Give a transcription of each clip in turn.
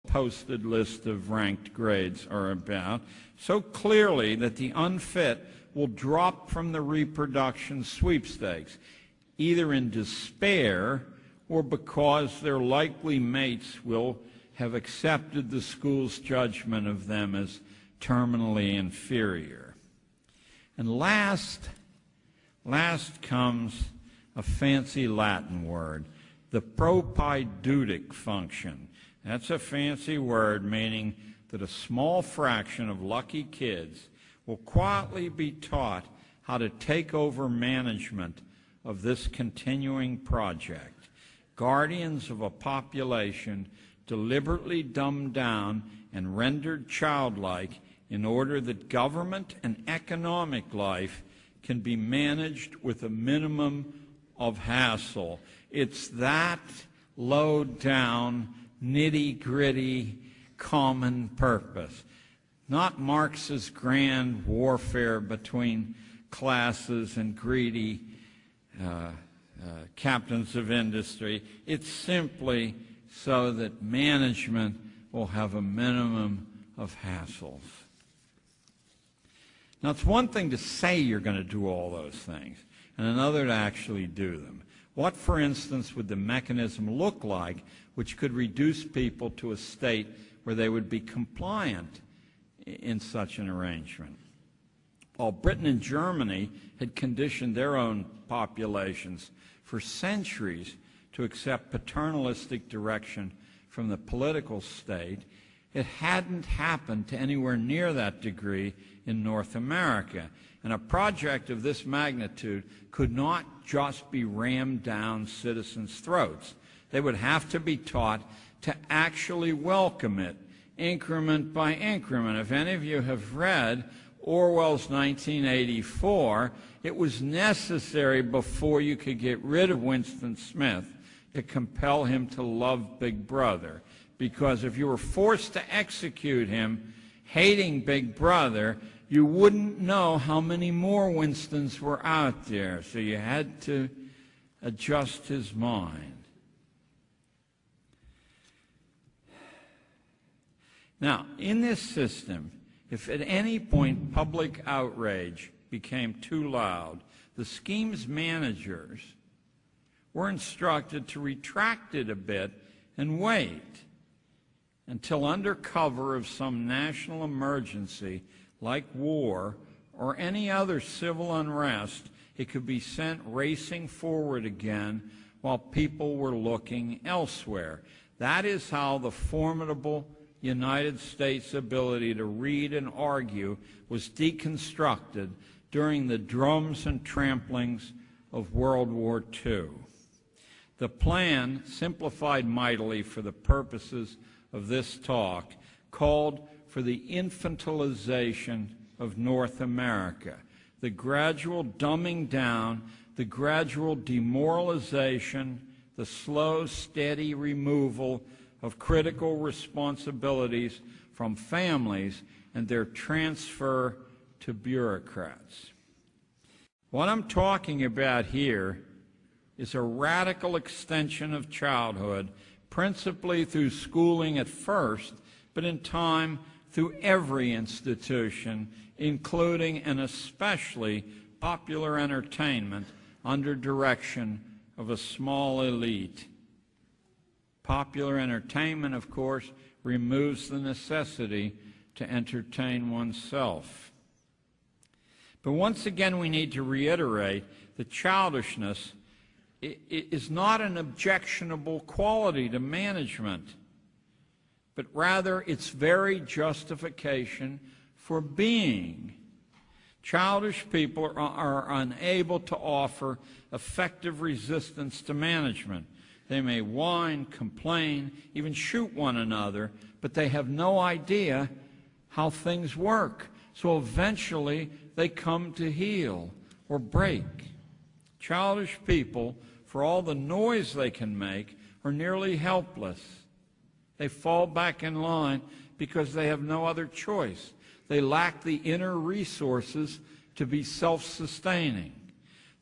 posted list of ranked grades are about, so clearly that the unfit will drop from the reproduction sweepstakes, either in despair or because their likely mates will have accepted the school's judgment of them as terminally inferior. And last comes a fancy Latin word, the propaidutic function. That's a fancy word meaning that a small fraction of lucky kids will quietly be taught how to take over management of this continuing project. Guardians of a population deliberately dumbed down and rendered childlike in order that government and economic life can be managed with a minimum of hassle. It's that low-down, nitty-gritty, common purpose. Not Marx's grand warfare between classes and greedy captains of industry. It's simply so that management will have a minimum of hassles. Now, it's one thing to say you're going to do all those things, and another to actually do them. What, for instance, would the mechanism look like which could reduce people to a state where they would be compliant in such an arrangement? While Britain and Germany had conditioned their own populations for centuries to accept paternalistic direction from the political state, it hadn't happened to anywhere near that degree in North America. And a project of this magnitude could not just be rammed down citizens' throats. They would have to be taught to actually welcome it, increment by increment. If any of you have read Orwell's 1984, it was necessary before you could get rid of Winston Smith to compel him to love Big Brother. Because if you were forced to execute him, hating Big Brother, you wouldn't know how many more Winstons were out there. So you had to adjust his mind. Now, in this system, if at any point public outrage became too loud, the scheme's managers were instructed to retract it a bit and wait until, under cover of some national emergency like war or any other civil unrest, it could be sent racing forward again while people were looking elsewhere. That is how the formidable United States ability to read and argue was deconstructed during the drums and tramplings of World War II. The plan, simplified mightily for the purposes of this talk, called for the infantilization of North America, the gradual dumbing down, the gradual demoralization, the slow, steady removal of critical responsibilities from families and their transfer to bureaucrats. What I'm talking about here is a radical extension of childhood, principally through schooling at first, but in time through every institution, including and especially popular entertainment under direction of a small elite. Popular entertainment, of course, removes the necessity to entertain oneself. But once again, we need to reiterate that childishness is not an objectionable quality to management, but rather its very justification for being. Childish people are unable to offer effective resistance to management. They may whine, complain, even shoot one another, but they have no idea how things work. So eventually they come to heel or break. Childish people, for all the noise they can make, are nearly helpless. They fall back in line because they have no other choice. They lack the inner resources to be self-sustaining.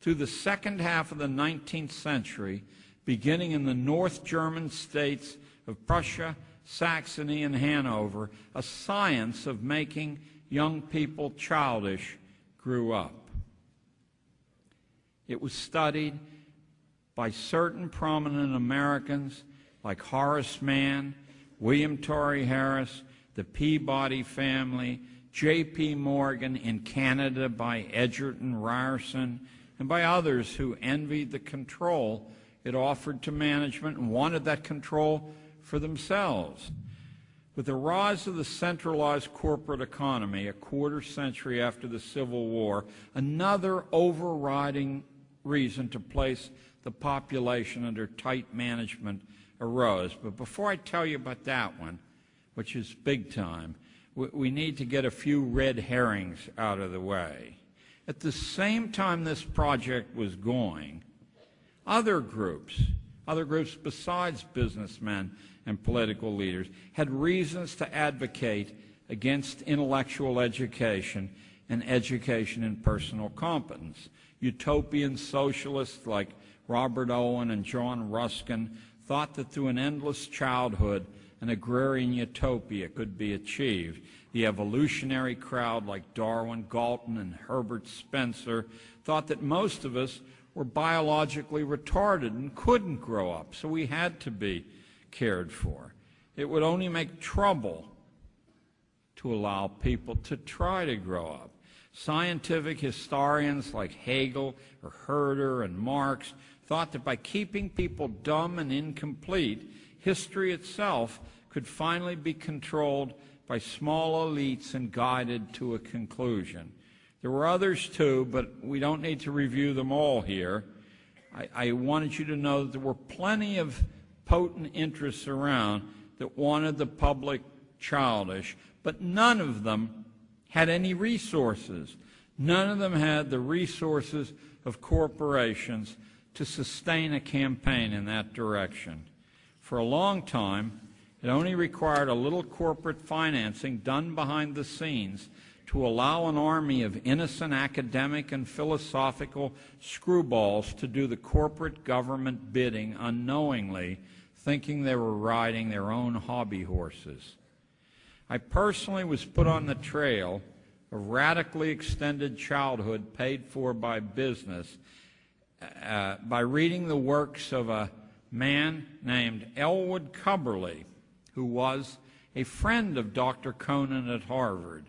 Through the second half of the 19th century, beginning in the North German states of Prussia, Saxony, and Hanover, a science of making young people childish grew up. It was studied by certain prominent Americans like Horace Mann, William Torrey Harris, the Peabody family, J.P. Morgan in Canada by Edgerton Ryerson, and by others who envied the control it offered to management and wanted that control for themselves. With the rise of the centralized corporate economy a quarter century after the Civil War, another overriding reason to place the population under tight management arose. But before I tell you about that one, which is big time, we need to get a few red herrings out of the way. At the same time this project was going, other groups besides businessmen and political leaders had reasons to advocate against intellectual education and education in personal competence. Utopian socialists like Robert Owen and John Ruskin thought that through an endless childhood, an agrarian utopia could be achieved. The evolutionary crowd like Darwin, Galton, and Herbert Spencer thought that most of us were biologically retarded and couldn't grow up, so we had to be cared for. It would only make trouble to allow people to try to grow up. Scientific historians like Hegel or Herder and Marx thought that by keeping people dumb and incomplete, history itself could finally be controlled by small elites and guided to a conclusion. There were others too, but we don't need to review them all here. I wanted you to know that there were plenty of potent interests around that wanted the public childish, but none of them had any resources. None of them had the resources of corporations to sustain a campaign in that direction. For a long time, it only required a little corporate financing done behind the scenes to allow an army of innocent academic and philosophical screwballs to do the corporate government bidding unknowingly, thinking they were riding their own hobby horses. I personally was put on the trail of radically extended childhood paid for by business by reading the works of a man named Elwood Cubberley, who was a friend of Dr. Conan at Harvard.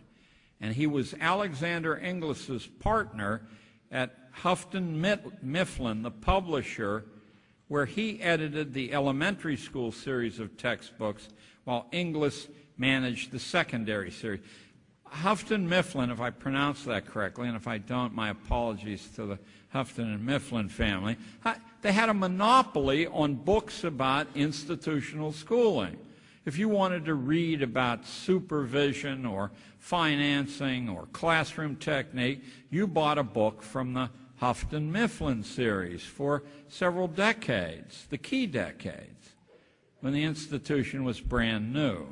And he was Alexander Inglis's partner at Houghton Mifflin, the publisher, where he edited the elementary school series of textbooks while Inglis managed the secondary series. Houghton Mifflin, if I pronounce that correctly, and if I don't, my apologies to the Houghton and Mifflin family, they had a monopoly on books about institutional schooling. If you wanted to read about supervision or financing or classroom technique, you bought a book from the Houghton Mifflin series for several decades, the key decades, when the institution was brand new.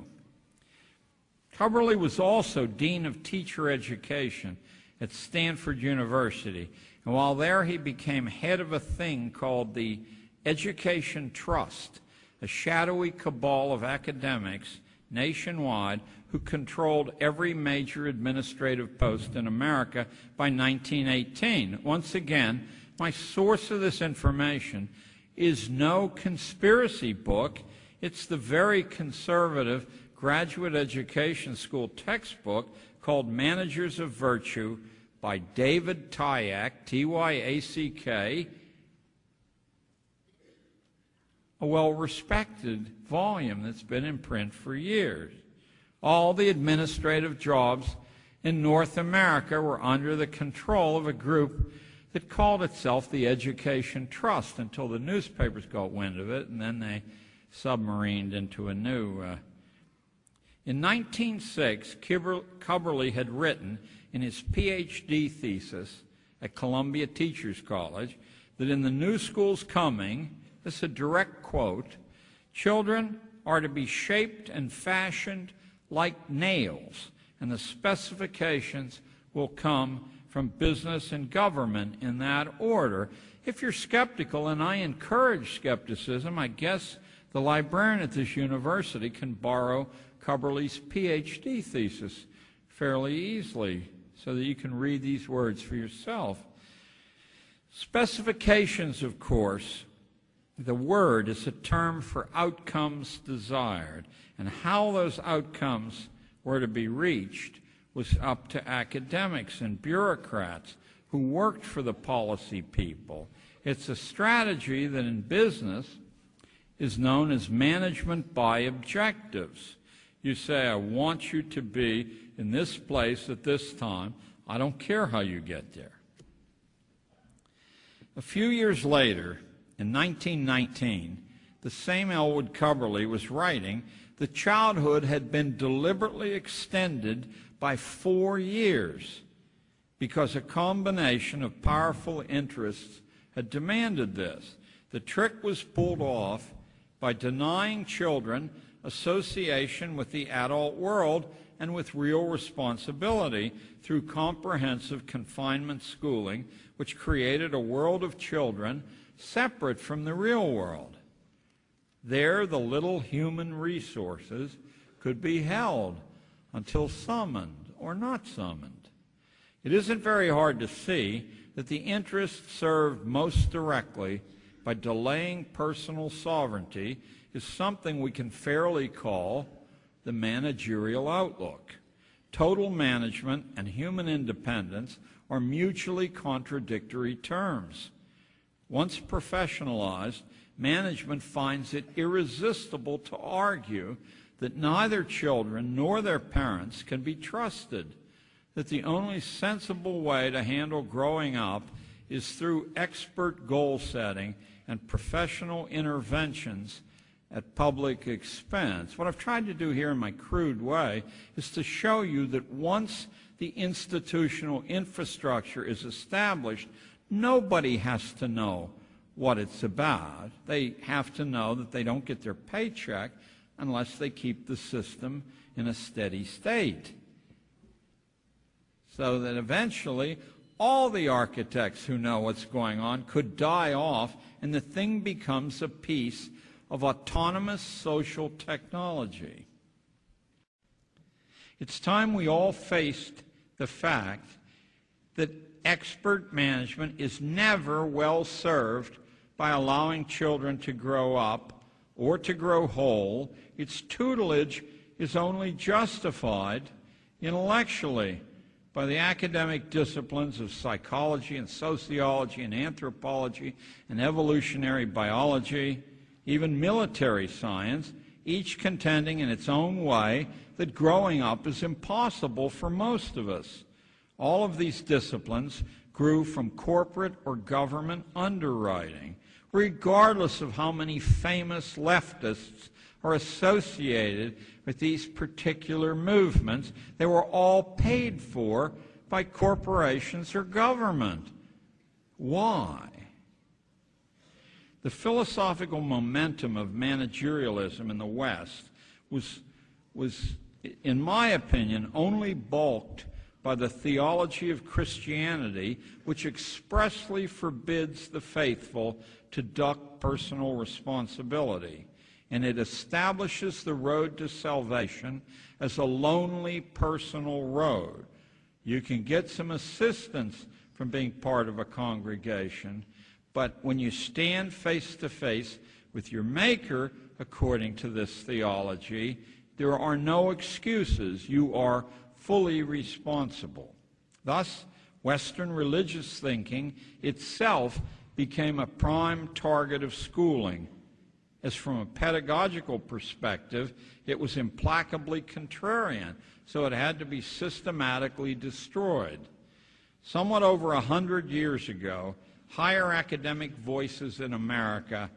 Cubberley was also Dean of Teacher Education at Stanford University, and while there he became head of a thing called the Education Trust, a shadowy cabal of academics nationwide who controlled every major administrative post in America by 1918. Once again, my source of this information is no conspiracy book. It's the very conservative graduate education school textbook called Managers of Virtue by David Tyack, T-Y-A-C-K, a well-respected volume that's been in print for years. All the administrative jobs in North America were under the control of a group that called itself the Education Trust until the newspapers got wind of it, and then they submarined into a new... In 1906, Cubberley had written in his PhD thesis at Columbia Teachers College that in the new schools coming, this is a direct quote, children are to be shaped and fashioned like nails, and the specifications will come from business and government in that order. If you're skeptical, and I encourage skepticism, I guess The librarian at this university can borrow Cubberley's PhD thesis fairly easily so that you can read these words for yourself. Specifications, of course, the word is a term for outcomes desired, and how those outcomes were to be reached was up to academics and bureaucrats who worked for the policy people. It's a strategy that in business is known as management by objectives. You say, I want you to be in this place at this time. I don't care how you get there. A few years later, in 1919, the same Elwood Cubberley was writing that childhood had been deliberately extended by 4 years because a combination of powerful interests had demanded this. The trick was pulled off by denying children association with the adult world and with real responsibility through comprehensive confinement schooling, which created a world of children separate from the real world. There, the little human resources could be held until summoned or not summoned. It isn't very hard to see that the interest served most directly by delaying personal sovereignty is something we can fairly call the managerial outlook. Total management and human independence are mutually contradictory terms. Once professionalized, management finds it irresistible to argue that neither children nor their parents can be trusted, that the only sensible way to handle growing up is through expert goal setting and professional interventions at public expense. What I've tried to do here in my crude way is to show you that once the institutional infrastructure is established, nobody has to know what it's about. They have to know that they don't get their paycheck unless they keep the system in a steady state. So that eventually all the architects who know what's going on could die off and the thing becomes a piece of autonomous social technology. It's time we all faced the fact that expert management is never well served by allowing children to grow up or to grow whole. Its tutelage is only justified intellectually by the academic disciplines of psychology and sociology and anthropology and evolutionary biology, even military science, each contending in its own way that growing up is impossible for most of us. All of these disciplines grew from corporate or government underwriting, regardless of how many famous leftists are associated with these particular movements. They were all paid for by corporations or government. Why? The philosophical momentum of managerialism in the West was, in my opinion, only balked by the theology of Christianity, which expressly forbids the faithful to duck personal responsibility, and it establishes the road to salvation as a lonely personal road. You can get some assistance from being part of a congregation, but when you stand face to face with your Maker, according to this theology, there are no excuses. You are fully responsible. Thus, Western religious thinking itself became a prime target of schooling, as from a pedagogical perspective, it was implacably contrarian, so it had to be systematically destroyed. Somewhat over 100 years ago, higher academic voices in America